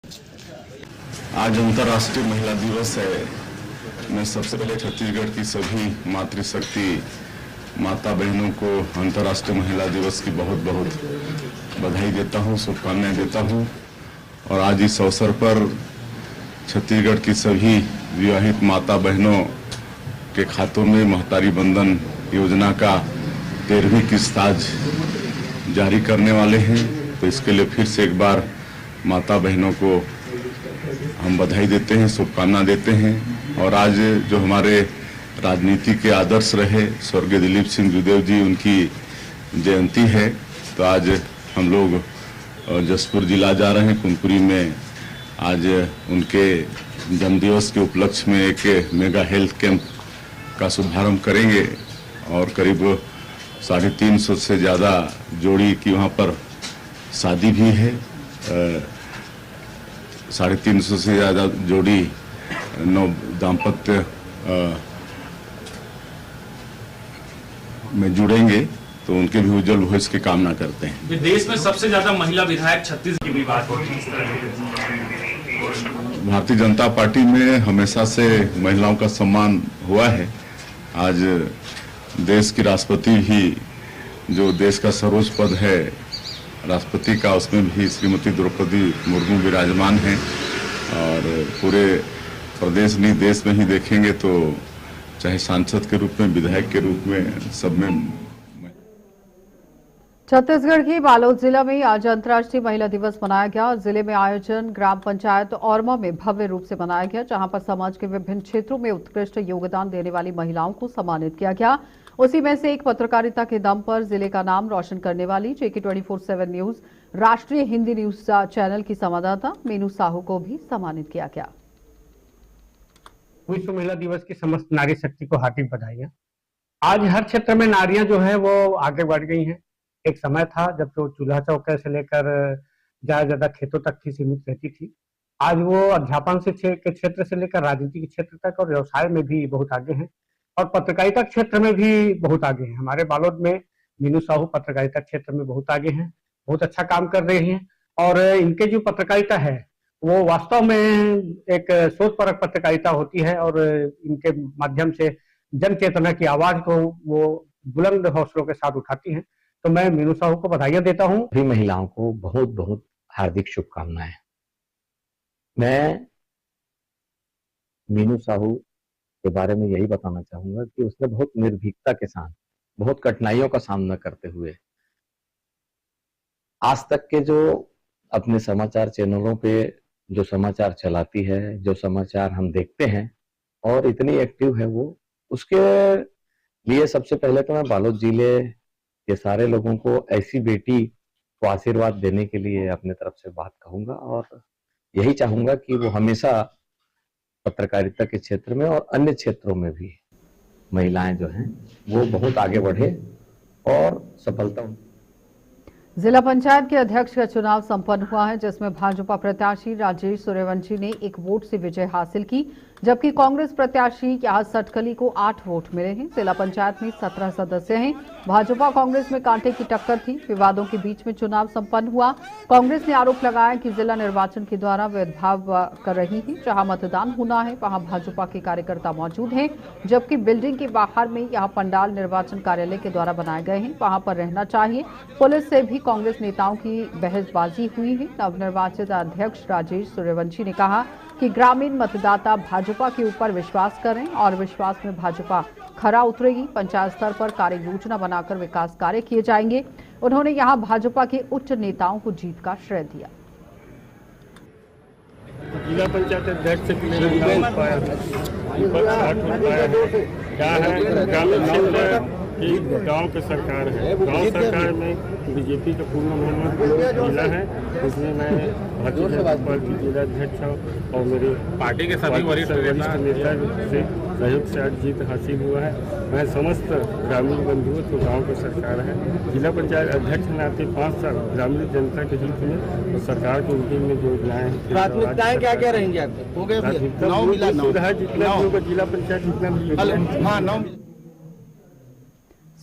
आज अंतर्राष्ट्रीय महिला दिवस है। मैं सबसे पहले छत्तीसगढ़ की सभी मातृशक्ति माता बहनों को अंतर्राष्ट्रीय महिला दिवस की बहुत बहुत बधाई देता हूँ, शुभकामनाएं देता हूँ। और आज इस अवसर पर छत्तीसगढ़ की सभी विवाहित माता बहनों के खातों में महतारी बंधन योजना का 13वीं किस्त आज जारी करने वाले हैं। तो इसके लिए फिर से एक बार माता बहनों को हम बधाई देते हैं, शुभकामना देते हैं। और आज जो हमारे राजनीति के आदर्श रहे स्वर्गीय दिलीप सिंह जूदेव जी, उनकी जयंती है। तो आज हम लोग जसपुर जिला जा रहे हैं। कुनकुरी में आज उनके जन्मदिवस के उपलक्ष्य में एक मेगा हेल्थ कैंप का शुभारंभ करेंगे और करीब 350 से ज़्यादा जोड़ी की वहाँ पर शादी भी है। 350 से ज़्यादा जोड़ी नव दाम्पत्य में जुड़ेंगे, तो उनके भी उज्जवल भविष्य की कामना करते हैं। विदेश में सबसे ज्यादा महिला विधायक छत्तीसगढ़ की भी बात होती है। भारतीय जनता पार्टी में हमेशा से महिलाओं का सम्मान हुआ है। आज देश की राष्ट्रपति भी जो देश का सर्वोच्च पद है राष्ट्रपति का, उसमें भी श्रीमती द्रौपदी मुर्मू विराजमान हैं। और पूरे प्रदेश नहीं देश में ही देखेंगे तो चाहे सांसद के रूप में, विधायक के रूप में, सब में। छत्तीसगढ़ के बालोद जिला में आज अंतर्राष्ट्रीय महिला दिवस मनाया गया। जिले में आयोजन ग्राम पंचायत औरमा में भव्य रूप से मनाया गया, जहां पर समाज के विभिन्न क्षेत्रों में उत्कृष्ट योगदान देने वाली महिलाओं को सम्मानित किया गया। उसी में से एक पत्रकारिता के दम पर जिले का नाम रोशन करने वाली JK 24/7 न्यूज राष्ट्रीय हिंदी न्यूज चैनल की संवाददाता मीनू साहू को भी सम्मानित किया गया। विश्व महिला दिवस की समस्त नारी शक्ति को हार्दिक बधाइयां। आज हर क्षेत्र में नारियां जो है वो आगे बढ़ गई हैं। एक समय था जब तो चूल्हा चौके से लेकर ज्यादा खेतों तक ही सीमित रहती थी। आज वो अध्यापन के क्षेत्र से लेकर राजनीति के क्षेत्र तक और व्यवसाय में भी बहुत आगे हैं और पत्रकारिता क्षेत्र में भी बहुत आगे हैं। हमारे बालोद में मीनू साहू पत्रकारिता क्षेत्र में बहुत आगे हैं, बहुत अच्छा काम कर रही हैं। और इनके जो पत्रकारिता है वो वास्तव में एक सोचपरक पत्रकारिता होती है और इनके माध्यम से जन चेतना की आवाज को वो बुलंद हौसलों के साथ उठाती हैं। तो मैं मीनू साहू को बधाइयां देता हूं। सभी महिलाओं को बहुत बहुत हार्दिक शुभकामनाएं। मैं मीनू साहू के बारे में यही बताना चाहूंगा कि उसने बहुत निर्भीकता के साथ, बहुत कठिनाइयों का सामना करते हुए आज तक के जो अपने समाचार चैनलों पे जो समाचार चलाती है, जो समाचार हम देखते हैं और इतनी एक्टिव है वो, उसके लिए सबसे पहले तो मैं बालोद जिले के सारे लोगों को ऐसी बेटी को आशीर्वाद देने के लिए अपने तरफ से बात कहूंगा और यही चाहूंगा कि वो हमेशा पत्रकारिता के क्षेत्र में और अन्य क्षेत्रों में भी महिलाएं जो हैं वो बहुत आगे बढ़े और सफलता। जिला पंचायत के अध्यक्ष का चुनाव संपन्न हुआ है, जिसमें भाजपा प्रत्याशी राजेश सूर्यवंशी ने 1 वोट से विजय हासिल की, जबकि कांग्रेस प्रत्याशी यहां सटकली को 8 वोट मिले हैं। जिला पंचायत में 17 सदस्य हैं। भाजपा कांग्रेस में कांटे की टक्कर थी। विवादों के बीच में चुनाव संपन्न हुआ। कांग्रेस ने आरोप लगाया कि जिला निर्वाचन के द्वारा भेदभाव कर रही है। जहां मतदान होना है वहां भाजपा के कार्यकर्ता मौजूद हैं, जबकि बिल्डिंग के बाहर में यहां पंडाल निर्वाचन कार्यालय के द्वारा बनाए गए हैं, वहां पर रहना चाहिए। पुलिस से भी कांग्रेस नेताओं की बहसबाजी हुई है। नवनिर्वाचित अध्यक्ष राजेश सूर्यवंशी ने कहा कि ग्रामीण मतदाता भाजपा के ऊपर विश्वास करें और विश्वास में भाजपा खरा उतरेगी। पंचायत स्तर पर कार्य योजना बनाकर विकास कार्य किए जाएंगे। उन्होंने यहां भाजपा के उच्च नेताओं को जीत का श्रेय दिया। जिला पंचायत अध्यक्ष क्या है, ग्रामीण क्षेत्र गांव की सरकार है। गांव सरकार में बीजेपी का पूर्ण बहुमत जिला है, इसलिए मैं भारतीय जनता पार्टी जिला अध्यक्ष हूँ और मेरी पार्टी के सभी वरिष्ठ नेता से सहयोग से आज जीत हासिल हुआ है। मैं समस्त ग्रामीण बंधुओं तो गाँव की सरकार है। जिला पंचायत अध्यक्ष नाते 5 साल ग्रामीण जनता के हित में और सरकार की उनकी में जो योजनाएं हैं, प्राथमिकताएं क्या क्या रहेंगी आपकी? हो गए जितना भी होगा जिला पंचायत जितना भी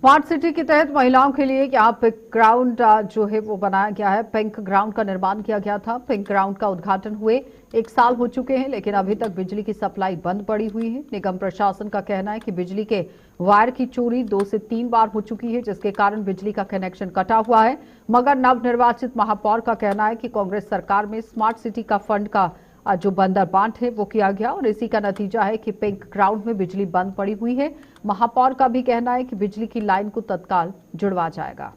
स्मार्ट सिटी के तहत महिलाओं के लिए यहाँ पिंक ग्राउंड जो है वो बनाया गया है। पिंक ग्राउंड का निर्माण किया गया था। पिंक ग्राउंड का उद्घाटन हुए 1 साल हो चुके हैं, लेकिन अभी तक बिजली की सप्लाई बंद पड़ी हुई है। निगम प्रशासन का कहना है कि बिजली के वायर की चोरी 2 से 3 बार हो चुकी है, जिसके कारण बिजली का कनेक्शन कटा हुआ है। मगर नवनिर्वाचित महापौर का कहना है कि कांग्रेस सरकार में स्मार्ट सिटी का फंड का जो बंदरबांट है वो किया गया और इसी का नतीजा है कि पिंक ग्राउंड में बिजली बंद पड़ी हुई है। महापौर का भी कहना है कि बिजली की लाइन को तत्काल जुड़वा जाएगा।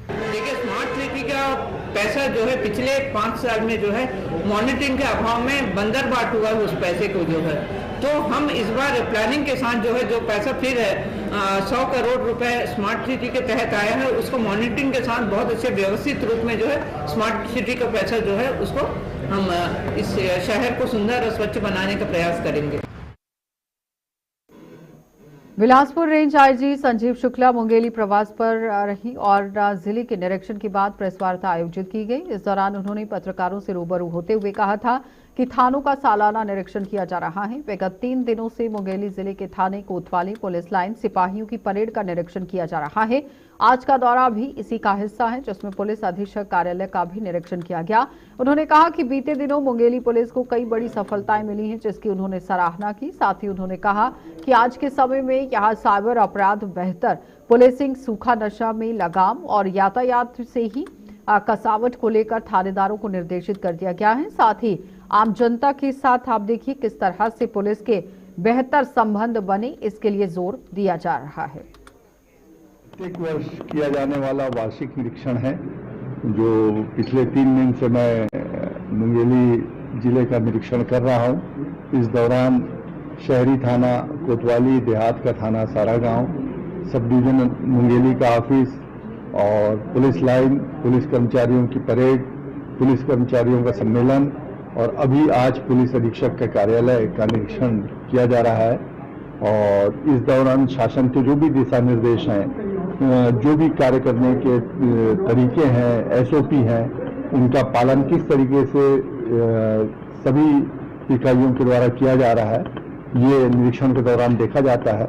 देखिए, स्मार्ट सिटी का पैसा जो है पिछले 5 साल में जो है मॉनिटरिंग के अभाव में बंदरबाट हुआ है उस पैसे को जो है। तो हम इस बार प्लानिंग के साथ जो है जो पैसा फिर है 100 करोड़ रुपए स्मार्ट सिटी के तहत आया है, उसको मॉनिटरिंग के साथ बहुत अच्छे व्यवस्थित रूप में जो है स्मार्ट सिटी का पैसा जो है उसको हम इस शहर को सुंदर और स्वच्छ बनाने का प्रयास करेंगे। बिलासपुर रेंज आईजी संजीव शुक्ला मुंगेली प्रवास पर रही और जिले के निरीक्षण के बाद प्रेस वार्ता आयोजित की गई। इस दौरान उन्होंने पत्रकारों से रूबरू होते हुए कहा था कि थानों का सालाना निरीक्षण किया जा रहा है। विगत 3 दिनों से मुंगेली जिले के थाने कोतवाली, पुलिस लाइन, सिपाहियों की परेड का निरीक्षण किया जा रहा है। आज का दौरा भी इसी का हिस्सा है, जिसमें पुलिस अधीक्षक कार्यालय का भी निरीक्षण किया गया। उन्होंने कहा कि बीते दिनों मुंगेली पुलिस को कई बड़ी सफलताएं मिली हैं, जिसकी उन्होंने सराहना की। साथ ही उन्होंने कहा कि आज के समय में यहाँ साइबर अपराध बेहतर पुलिसिंग, सूखा नशा में लगाम और यातायात से ही कसावट को लेकर थानेदारों को निर्देशित कर दिया गया है। साथ ही आम जनता के साथ आप देखिए किस तरह से पुलिस के बेहतर संबंध बने, इसके लिए जोर दिया जा रहा है। प्रत्येक वर्ष किया जाने वाला वार्षिक निरीक्षण है, जो पिछले 3 दिन से मैं मुंगेली जिले का निरीक्षण कर रहा हूं। इस दौरान शहरी थाना कोतवाली, देहात का थाना सारागांव, सब डिवीजन मुंगेली का ऑफिस और पुलिस लाइन, पुलिस कर्मचारियों की परेड, पुलिस कर्मचारियों का सम्मेलन और अभी आज पुलिस अधीक्षक के कार्यालय का निरीक्षण किया जा रहा है। और इस दौरान शासन के जो भी दिशा निर्देश हैं, जो भी कार्य करने के तरीके हैं, एसओपी हैं, उनका पालन किस तरीके से सभी इकाइयों के द्वारा किया जा रहा है, ये निरीक्षण के दौरान देखा जाता है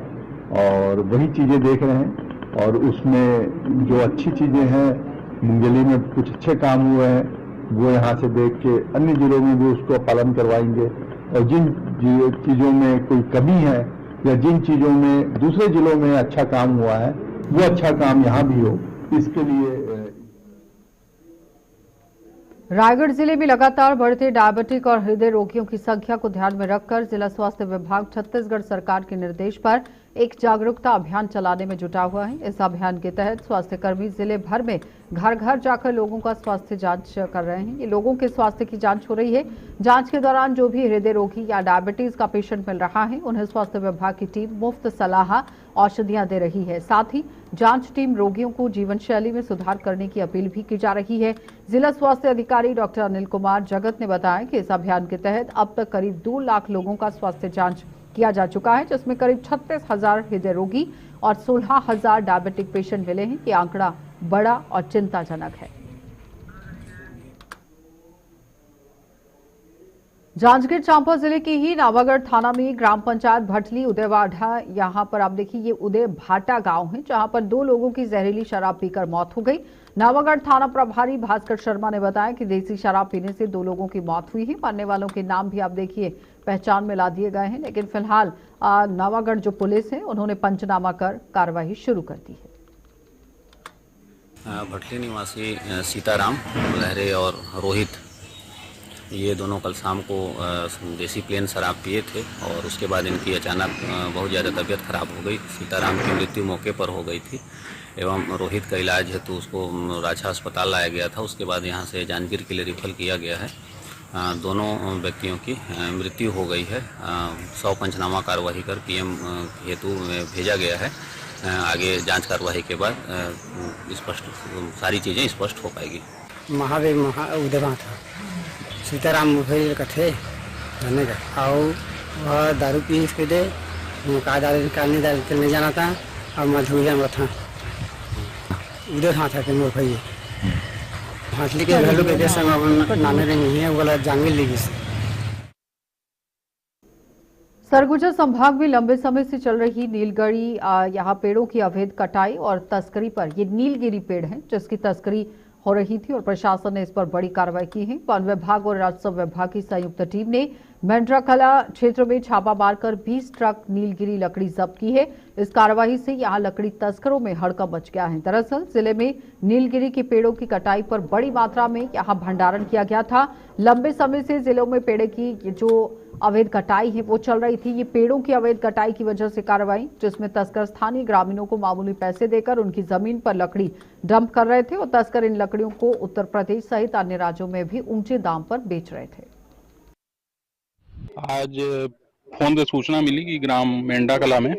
और वही चीजें देख रहे हैं। और उसमें जो अच्छी चीजें हैं, मुंगेली में कुछ अच्छे काम हुए हैं, वो यहाँ से देख के अन्य जिलों में भी उसको पालन करवाएंगे। और जिन चीजों में कोई कमी है या जिन चीजों में दूसरे जिलों में अच्छा काम हुआ है, वो अच्छा काम यहाँ भी हो, इसके लिए। रायगढ़ जिले में लगातार बढ़ते डायबिटिक और हृदय रोगियों की संख्या को ध्यान में रखकर जिला स्वास्थ्य विभाग छत्तीसगढ़ सरकार के निर्देश पर एक जागरूकता अभियान चलाने में जुटा हुआ है। इस अभियान के तहत स्वास्थ्यकर्मी जिले भर में घर घर जाकर लोगों का स्वास्थ्य जांच कर रहे हैं। ये लोगों के स्वास्थ्य की जांच हो रही है। जांच के दौरान जो भी हृदय रोगी या डायबिटीज का पेशेंट मिल रहा है, उन्हें स्वास्थ्य विभाग की टीम मुफ्त सलाह, औषधियां दे रही है। साथ ही जांच टीम रोगियों को जीवन शैली में सुधार करने की अपील भी की जा रही है। जिला स्वास्थ्य अधिकारी डॉक्टर अनिल कुमार जगत ने बताया कि इस अभियान के तहत अब तक करीब 2 लाख लोगों का स्वास्थ्य जांच किया जा चुका है, जिसमें करीब 36,000 हृदय रोगी और 16,000 डायबिटिक पेशेंट मिले हैं। ये आंकड़ा बड़ा और चिंताजनक है। जांजगीर चांपा जिले के ही नावागढ़ थाना में ग्राम पंचायत भटली उदयवाढ़ा, यहां पर आप देखिए ये उदय भाटा गांव है, जहां पर 2 लोगों की जहरीली शराब पीकर मौत हो गई। नावागढ़ थाना प्रभारी भास्कर शर्मा ने बताया कि देसी शराब पीने से 2 लोगों की मौत हुई है। मरने वालों के नाम भी आप देखिए पहचान में ला दिए गए हैं, लेकिन फिलहाल नावागढ़ जो पुलिस है उन्होंने पंचनामा कर कार्रवाई शुरू कर दी है। भटली निवासी सीताराम लहरे और रोहित, ये दोनों कल शाम को देसी प्लेन शराब पिए थे और उसके बाद इनकी अचानक बहुत ज़्यादा तबीयत खराब हो गई। सीताराम की मृत्यु मौके पर हो गई थी एवं रोहित का इलाज है तो उसको राजा अस्पताल लाया गया था। उसके बाद यहाँ से जांजगीर के लिए रिफर किया गया है। दोनों व्यक्तियों की मृत्यु हो गई है। 100 पंचनामा कार्रवाई कर पीएम हेतु भेजा गया है। आगे जांच कार्रवाई के बाद स्पष्ट सारी चीज़ें स्पष्ट हो पाएगी। महादेव उदयवा था, सीताराम मुखर्जी का थे रहने का, और वह दारू पी के दे का दारू निकालने चलने जाना था और मधुजा में था उधर था कि मुखर्जी हाथली के घरों के जैसे नाने नहीं है, बोला जांगिल लीगी से। सरगुजा संभाग में लंबे समय से चल रही नीलगिरी यहाँ पेड़ों की अवैध कटाई और तस्करी पर ये नीलगिरी पेड़ हैं जिसकी तस्करी हो रही थी और प्रशासन ने इस पर बड़ी कार्रवाई की है। वन विभाग और राजस्व विभाग की संयुक्त टीम ने मेंढराकला क्षेत्र में छापा मारकर 20 ट्रक नीलगिरी लकड़ी जब्त की है। इस कार्रवाई से यहां लकड़ी तस्करों में हड़कंप मच गया है। दरअसल जिले में नीलगिरी के पेड़ों की कटाई पर बड़ी मात्रा में यहां भंडारण किया गया था। लंबे समय से जिलों में पेड़ की जो अवैध कटाई है वो चल रही थी। ये पेड़ों की अवैध कटाई की वजह से कार्रवाई, जिसमें तस्कर स्थानीय ग्रामीणों को मामूली पैसे देकर उनकी जमीन पर लकड़ी डंप कर रहे थे और तस्कर इन लकड़ियों को उत्तर प्रदेश सहित अन्य राज्यों में भी ऊंचे दाम पर बेच रहे थे। आज फोन से सूचना मिली कि ग्राम मेंढराकला में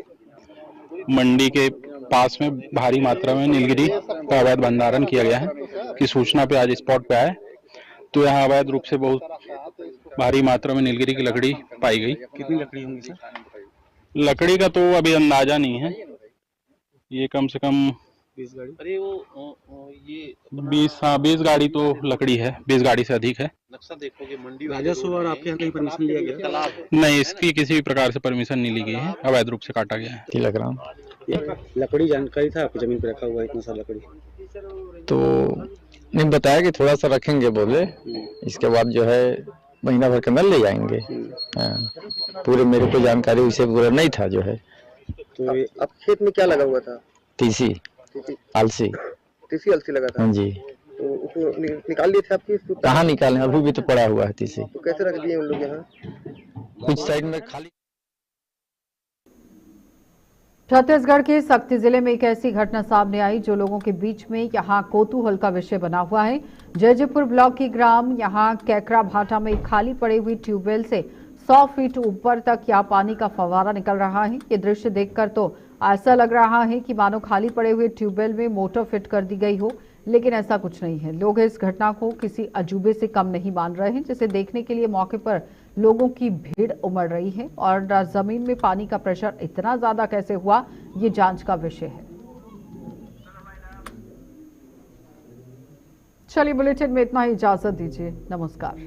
मंडी के पास में भारी मात्रा में नीलगिरी का अवैध भंडारण किया गया है कि सूचना पे आज स्पॉट पे आए तो यहाँ अवैध रूप से बहुत भारी मात्रा में नीलगिरी की लकड़ी पाई गई। कितनी लकड़ी होंगी सर? लकड़ी का तो अभी अंदाजा नहीं है, ये कम से कम 20 गाड़ी। अरे वो ये 20 गाड़ी तो लकड़ी है, 20 गाड़ी से अधिक है। नक्शा देखोगे मंडी राजस्व और आपके यहाँ कहीं परमिशन लिया गया? नहीं, इसकी किसी भी प्रकार से परमिशन नहीं ली गई है, अवैध रूप से काटा गया है। तिलक राम लकड़ी जानकारी था आपकी जमीन पे रखा हुआ इतना सारा लकड़ी? तो नहीं बताया कि थोड़ा सा रखेंगे बोले, इसके बाद जो है महीना भर के अंदर ले जाएंगे। पूरे मेरे को जानकारी उसे पूरा नहीं था जो है। तो अब खेत में क्या लगा हुआ था? तीसी अलसी लगा था। हाँ जी। तो उसको निकाल लिए थे आपकी? कहाँ निकाले, अभी भी तो पड़ा हुआ है तीसी। तो कैसे रख दिए उन लोग यहाँ? कुछ साइड में खाली। छत्तीसगढ़ के सक्ती जिले में एक ऐसी घटना सामने आई जो लोगों के बीच में यहां कौतूहल का विषय बना हुआ है। जयजयपुर ब्लॉक की ग्राम यहां कैकरा भाटा में खाली पड़ी हुई ट्यूबवेल से 100 फीट ऊपर तक यहां पानी का फव्वारा निकल रहा है। ये दृश्य देखकर तो ऐसा लग रहा है कि मानो खाली पड़े हुए ट्यूबवेल में मोटर फिट कर दी गई हो, लेकिन ऐसा कुछ नहीं है। लोग इस घटना को किसी अजूबे से कम नहीं मान रहे हैं, जिसे देखने के लिए मौके पर लोगों की भीड़ उमड़ रही है और जमीन में पानी का प्रेशर इतना ज्यादा कैसे हुआ, ये जांच का विषय है। चलिए बुलेटिन में इतना ही, इजाजत दीजिए, नमस्कार।